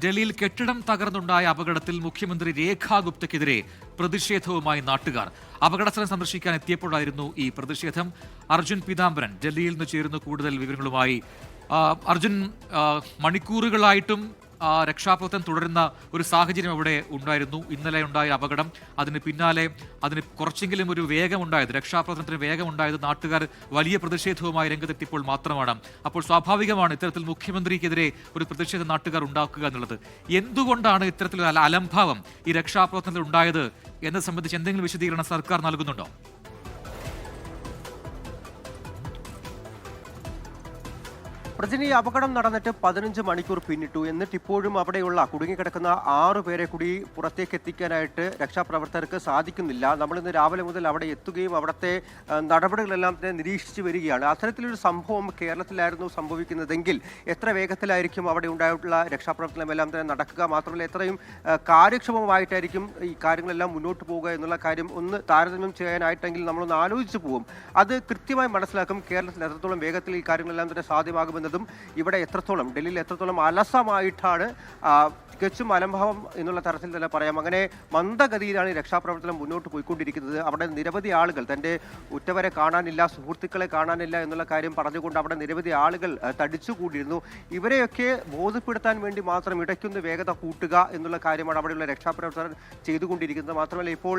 ഡൽഹിയിൽ കെട്ടിടം തകർന്നുണ്ടായ അപകടത്തിൽ മുഖ്യമന്ത്രി രേഖാ ഗുപ്തയ്ക്കെതിരെ പ്രതിഷേധവുമായി നാട്ടുകാർ. അപകടസ്ഥലം സന്ദർശിക്കാൻ എത്തിയപ്പോഴായിരുന്നു ഈ പ്രതിഷേധം. അർജുൻ പീതാംബരൻ ഡൽഹിയിൽ നിന്ന് ചേരുന്ന കൂടുതൽ വിവരങ്ങളുമായി. അർജുൻ, മണിക്കൂറുകളായിട്ടും രക്ഷാപ്രവർത്തനം തുടരുന്ന ഒരു സാഹചര്യം അവിടെ ഉണ്ടായിരുന്നു. ഇന്നലെ ഉണ്ടായ അപകടം, അതിന് പിന്നാലെ അതിന് കുറച്ചെങ്കിലും ഒരു വേഗമുണ്ടായത്, രക്ഷാപ്രവർത്തനത്തിന് വേഗമുണ്ടായത് നാട്ടുകാർ വലിയ പ്രതിഷേധവുമായി രംഗത്തെത്തിയപ്പോൾ മാത്രമാണ്. അപ്പോൾ സ്വാഭാവികമാണ് ഇത്തരത്തിൽ മുഖ്യമന്ത്രിക്കെതിരെ ഒരു പ്രതിഷേധം നാട്ടുകാർ ഉണ്ടാക്കുക എന്നുള്ളത്. എന്തുകൊണ്ടാണ് ഇത്തരത്തിലൊരു അലംഭാവം ഈ രക്ഷാപ്രവർത്തനത്തിൽ ഉണ്ടായത് എന്നത് സംബന്ധിച്ച് എന്തെങ്കിലും വിശദീകരണം സർക്കാർ നൽകുന്നുണ്ടോ? പ്രജിനി, അപകടം നടന്നിട്ട് 15 മണിക്കൂർ പിന്നിട്ടു. എന്നിട്ട് ഇപ്പോഴും അവിടെയുള്ള കുടുങ്ങിക്കിടക്കുന്ന 6 പേരെ കൂടി പുറത്തേക്ക് എത്തിക്കാനായിട്ട് രക്ഷാപ്രവർത്തകർക്ക് സാധിക്കുന്നില്ല. നമ്മളിന്ന് രാവിലെ മുതൽ അവിടെ എത്തുകയും അവിടുത്തെ നടപടികളെല്ലാം തന്നെ നിരീക്ഷിച്ചു വരികയാണ്. അത്തരത്തിലൊരു സംഭവം കേരളത്തിലായിരുന്നു സംഭവിക്കുന്നതെങ്കിൽ എത്ര വേഗത്തിലായിരിക്കും അവിടെ ഉണ്ടായിട്ടുള്ള രക്ഷാപ്രവർത്തനം എല്ലാം തന്നെ നടക്കുക, മാത്രമല്ല എത്രയും കാര്യക്ഷമമായിട്ടായിരിക്കും ഈ കാര്യങ്ങളെല്ലാം മുന്നോട്ട് പോവുക എന്നുള്ള കാര്യം ഒന്ന് താരതമ്യം ചെയ്യാനായിട്ടെങ്കിൽ നമ്മളൊന്ന് ആലോചിച്ചു പോകും. അത് കൃത്യമായി മനസ്സിലാക്കും കേരളത്തിൽ എത്രത്തോളം വേഗത്തിൽ ഈ കാര്യങ്ങളെല്ലാം തന്നെ സാധ്യമാകുമെന്ന്. ഇവിടെ എത്രത്തോളം, ഡൽഹിയിൽ എത്രത്തോളം അലസമായിട്ടാണ്, തികച്ചും അലംഭാവം എന്നുള്ള തരത്തിൽ തന്നെ പറയാം. അങ്ങനെ മന്ദഗതിയിലാണ് ഈ രക്ഷാപ്രവർത്തനം മുന്നോട്ട് പോയിക്കൊണ്ടിരിക്കുന്നത്. അവിടെ നിരവധി ആളുകൾ തൻ്റെ ഉറ്റവരെ കാണാനില്ല, സുഹൃത്തുക്കളെ കാണാനില്ല എന്നുള്ള കാര്യം പറഞ്ഞുകൊണ്ട് അവിടെ നിരവധി ആളുകൾ തടിച്ചുകൂടിയിരുന്നു. ഇവരെയൊക്കെ ബോധ്യപ്പെടുത്താൻ വേണ്ടി മാത്രം ഇടയ്ക്കൊന്ന് വേഗത കൂട്ടുക എന്നുള്ള കാര്യമാണ് അവിടെയുള്ള രക്ഷാപ്രവർത്തകർ ചെയ്തുകൊണ്ടിരിക്കുന്നത്. മാത്രമല്ല ഇപ്പോൾ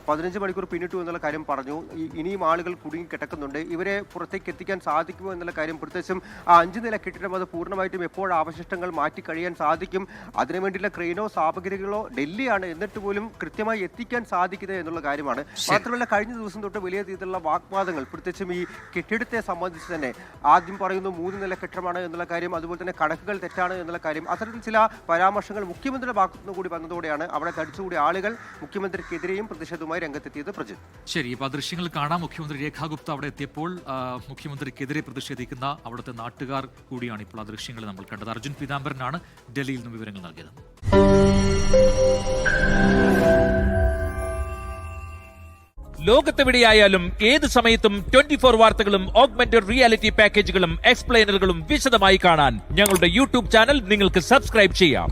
15 മണിക്കൂർ പിന്നിട്ടു എന്നുള്ള കാര്യം പറഞ്ഞു. ഇനിയും ആളുകൾ കുടുങ്ങി കിടക്കുന്നുണ്ട്. ഇവരെ പുറത്തേക്ക് എത്തിക്കാൻ സാധിക്കുമോ എന്നുള്ള കാര്യം, പ്രത്യേകിച്ചും ആ 5 നില കെട്ടിടം അത് പൂർണ്ണമായിട്ടും എപ്പോൾ അവശിഷ്ടങ്ങൾ മാറ്റി കഴിയാൻ സാധിക്കും, അതിനു വേണ്ടിയുള്ള ക്രെയിനോ സാമഗ്രികളോ ഡൽഹിയാണ്, എന്നിട്ട് പോലും കൃത്യമായി എത്തിക്കാൻ സാധിക്കുന്നത് എന്നുള്ള കാര്യമാണ്. മാത്രമല്ല കഴിഞ്ഞ ദിവസം തൊട്ട് വലിയ രീതിയിലുള്ള വാഗ്വാദങ്ങൾ, പ്രത്യേകിച്ചും ഈ കെട്ടിടത്തെ സംബന്ധിച്ച് തന്നെ ആദ്യം പറയുന്നു 3 നില കെട്ടിടമാണ് എന്നുള്ള കാര്യം, അതുപോലെ തന്നെ കണക്കുകൾ തെറ്റാണ് എന്നുള്ള കാര്യം, അത്തരത്തിൽ ചില പരാമർശങ്ങൾ മുഖ്യമന്ത്രിയുടെ ഭാഗത്തുനിന്ന് കൂടി വന്നതോടെയാണ് അവിടെ തടിച്ചുകൂടിയ ആളുകൾ മുഖ്യമന്ത്രിക്കെതിരെയും പ്രതിഷേധവുമായി രംഗത്തെത്തിയത്. പ്രജിത്, ശരി, ഇപ്പോൾ ദൃശ്യങ്ങൾ കാണാം. മുഖ്യമന്ത്രി രേഖാ ഗുപ്ത അവിടെ എത്തിയപ്പോൾ മുഖ്യമന്ത്രിക്കെതിരെ പ്രതിഷേധിക്കുന്ന അവിടുത്തെ നാട്ടുകാർ കൂടിയാണ് ഇപ്പോൾ ആ ദൃശ്യങ്ങൾ നമ്മൾ കണ്ടത്. അർജുൻ പീതാംബരനാണ് ഡൽഹിയിൽ നിന്ന് വിവരങ്ങൾ നൽകിയത്. ലോകത്തെവിടെയായാലും ഏത് സമയത്തും 24 വാർത്തകളും ഓഗ്മെന്റഡ് റിയാലിറ്റി പാക്കേജുകളും എക്സ്പ്ലെയിനറുകളും വിശദമായി കാണാൻ ഞങ്ങളുടെ യൂട്യൂബ് ചാനൽ നിങ്ങൾക്ക് സബ്സ്ക്രൈബ് ചെയ്യാം.